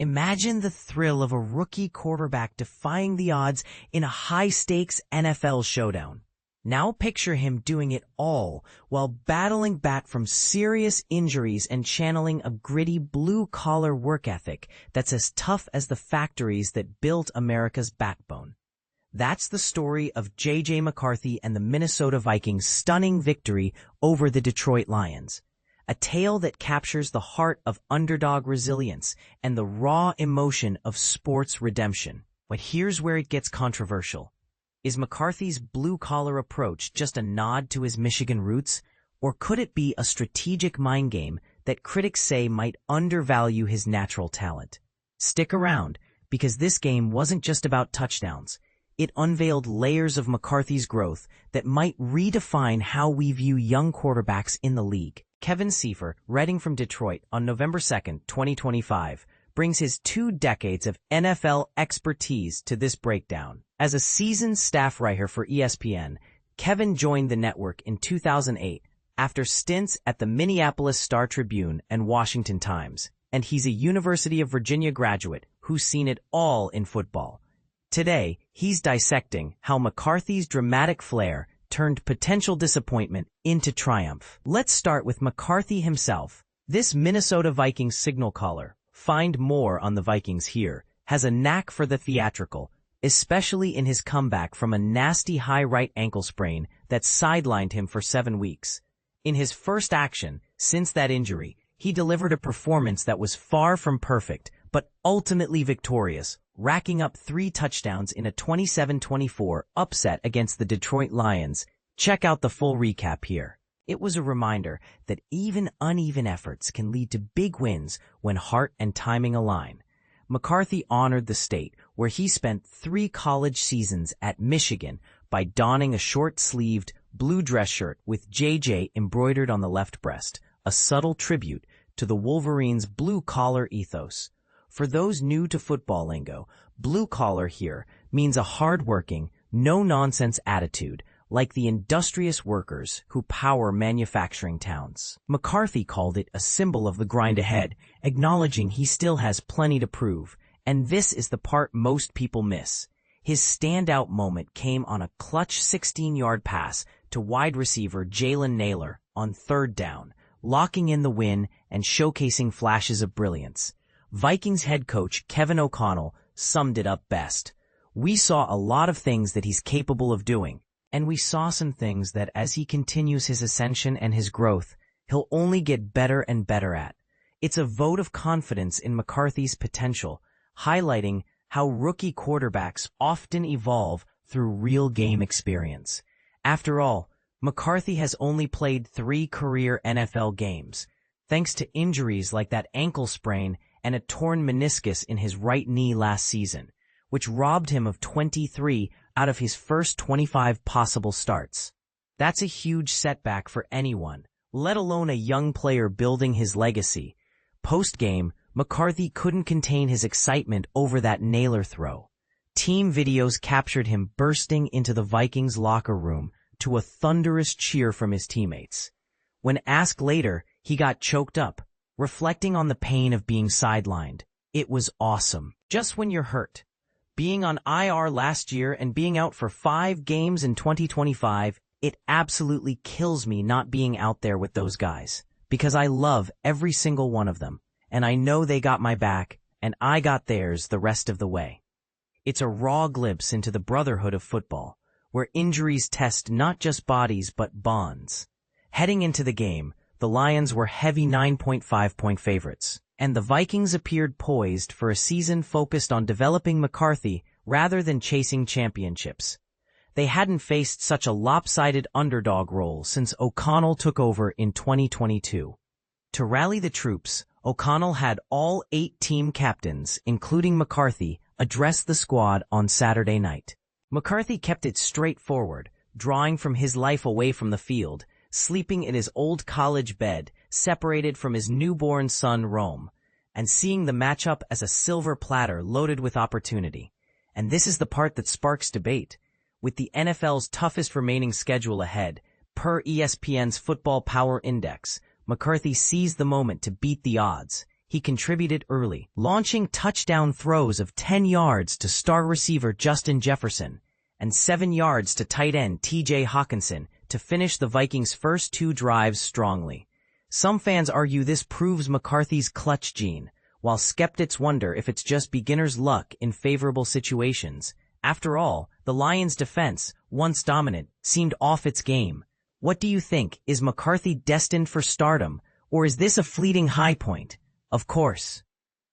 Imagine the thrill of a rookie quarterback defying the odds in a high-stakes NFL showdown. Now picture him doing it all while battling back from serious injuries and channeling a gritty blue-collar work ethic that's as tough as the factories that built America's backbone. That's the story of J.J. McCarthy and the Minnesota Vikings' stunning victory over the Detroit Lions. A tale that captures the heart of underdog resilience and the raw emotion of sports redemption. But here's where it gets controversial. Is McCarthy's blue-collar approach just a nod to his Michigan roots, or could it be a strategic mind game that critics say might undervalue his natural talent? Stick around, because this game wasn't just about touchdowns. It unveiled layers of McCarthy's growth that might redefine how we view young quarterbacks in the league. Kevin Seifer, writing from Detroit on November 2, 2025, brings his 2 decades of NFL expertise to this breakdown. As a seasoned staff writer for ESPN, Kevin joined the network in 2008 after stints at the Minneapolis Star-Tribune and Washington Times, and he's a University of Virginia graduate who's seen it all in football. Today, he's dissecting how McCarthy's dramatic flair turned potential disappointment into triumph. Let's start with McCarthy himself. This Minnesota Vikings signal caller, find more on the Vikings here, has a knack for the theatrical, especially in his comeback from a nasty high right ankle sprain that sidelined him for 7 weeks. In his first action since that injury, he delivered a performance that was far from perfect, but ultimately victorious, racking up 3 touchdowns in a 27-24 upset against the Detroit Lions. Check out the full recap here. It was a reminder that even uneven efforts can lead to big wins when heart and timing align. McCarthy honored the state where he spent 3 college seasons at Michigan by donning a short-sleeved blue dress shirt with JJ embroidered on the left breast, a subtle tribute to the Wolverines' blue-collar ethos. For those new to football lingo, blue-collar here means a hard-working, no-nonsense attitude, like the industrious workers who power manufacturing towns. McCarthy called it a symbol of the grind ahead, acknowledging he still has plenty to prove. And this is the part most people miss. His standout moment came on a clutch 16-yard pass to wide receiver Jalen Nailor on 3rd down, locking in the win and showcasing flashes of brilliance. Vikings head coach Kevin O'Connell summed it up best. "We saw a lot of things that he's capable of doing, and we saw some things that as he continues his ascension and his growth, he'll only get better and better at." It's a vote of confidence in McCarthy's potential, highlighting how rookie quarterbacks often evolve through real game experience. After all, McCarthy has only played 3 career NFL games, thanks to injuries like that ankle sprain and a torn meniscus in his right knee last season, which robbed him of 23 out of his first 25 possible starts. That's a huge setback for anyone, let alone a young player building his legacy. Post-game, McCarthy couldn't contain his excitement over that Nailor throw. Team videos captured him bursting into the Vikings locker room to a thunderous cheer from his teammates. When asked later, he got choked up, reflecting on the pain of being sidelined. "It was awesome. Just when you're hurt. Being on IR last year and being out for 5 games in 2025, it absolutely kills me not being out there with those guys, because I love every single one of them, and I know they got my back, and I got theirs the rest of the way." It's a raw glimpse into the brotherhood of football, where injuries test not just bodies but bonds. Heading into the game, the Lions were heavy 9.5-point favorites, and the Vikings appeared poised for a season focused on developing McCarthy rather than chasing championships. They hadn't faced such a lopsided underdog role since O'Connell took over in 2022. To rally the troops, O'Connell had all 8 team captains, including McCarthy, address the squad on Saturday night. McCarthy kept it straightforward, drawing from his life away from the field, sleeping in his old college bed, separated from his newborn son Rome, and seeing the matchup as a silver platter loaded with opportunity. And this is the part that sparks debate. With the NFL's toughest remaining schedule ahead, per ESPN's Football Power Index, McCarthy seized the moment to beat the odds. he contributed early, launching touchdown throws of 10 yards to star receiver Justin Jefferson and 7 yards to tight end T.J. Hockenson to finish the Vikings' first 2 drives strongly. Some fans argue this proves McCarthy's clutch gene, while skeptics wonder if it's just beginner's luck in favorable situations. After all, the Lions' defense, once dominant, seemed off its game. What do you think? Is McCarthy destined for stardom, or is this a fleeting high point? Of course.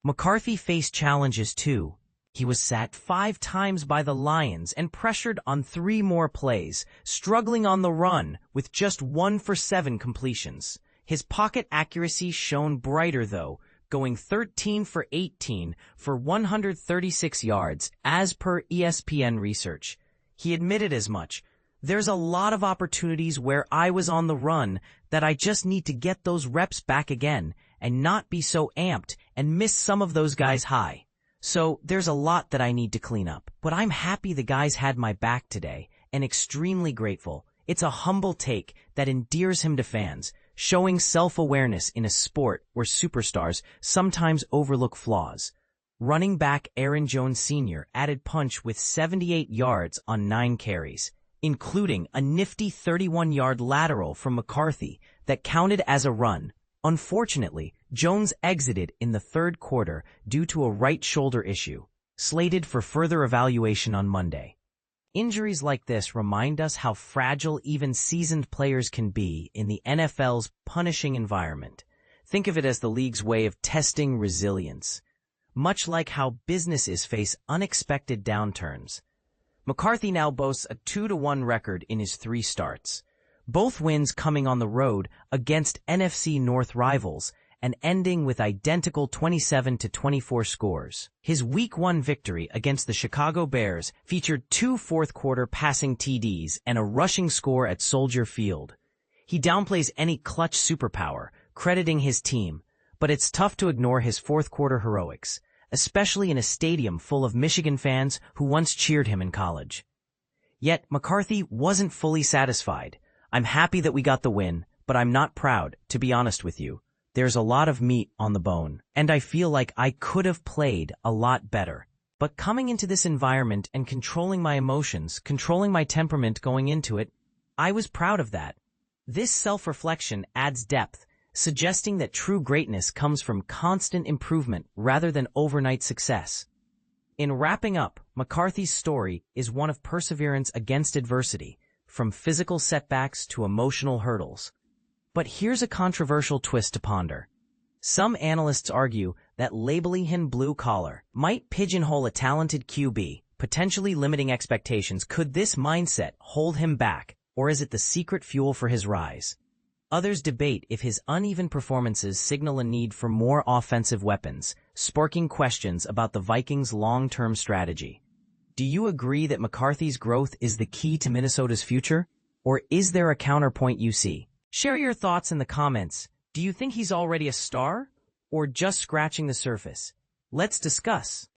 McCarthy faced challenges too. He was sacked 5 times by the Lions and pressured on 3 more plays, struggling on the run with just 1 for 7 completions. His pocket accuracy shone brighter though, going 13 for 18 for 136 yards, as per ESPN research. He admitted as much. There's a lot of opportunities where I was on the run that I just need to get those reps back again and not be so amped and miss some of those guys high. So there's a lot that I need to clean up. But I'm happy the guys had my back today and extremely grateful. It's a humble take that endears him to fans, showing self-awareness in a sport where superstars sometimes overlook flaws. Running back Aaron Jones Sr. added punch with 78 yards on 9 carries, including a nifty 31-yard lateral from McCarthy that counted as a run. Unfortunately, Jones exited in the 3rd quarter due to a right shoulder issue, slated for further evaluation on Monday. Injuries like this remind us how fragile even seasoned players can be in the NFL's punishing environment. Think of it as the league's way of testing resilience, much like how businesses face unexpected downturns. McCarthy now boasts a 2-1 record in his 3 starts, both wins coming on the road against NFC North rivals and ending with identical 27-24 scores. His Week 1 victory against the Chicago Bears featured 2 fourth-quarter passing TDs and a rushing score at Soldier Field. He downplays any clutch superpower, crediting his team, but it's tough to ignore his fourth-quarter heroics, especially in a stadium full of Michigan fans who once cheered him in college. Yet McCarthy wasn't fully satisfied. I'm happy that we got the win, but I'm not proud, to be honest with you. There's a lot of meat on the bone, and I feel like I could have played a lot better. But coming into this environment and controlling my emotions, controlling my temperament going into it, I was proud of that. This self-reflection adds depth, suggesting that true greatness comes from constant improvement rather than overnight success. In wrapping up, McCarthy's story is one of perseverance against adversity, from physical setbacks to emotional hurdles. But here's a controversial twist to ponder. Some analysts argue that labeling him blue-collar might pigeonhole a talented QB, potentially limiting expectations. Could this mindset hold him back, or is it the secret fuel for his rise? Others debate if his uneven performances signal a need for more offensive weapons, sparking questions about the Vikings' long-term strategy. Do you agree that McCarthy's growth is the key to Minnesota's future, or is there a counterpoint you see? Share your thoughts in the comments. Do you think he's already a star, or just scratching the surface? Let's discuss.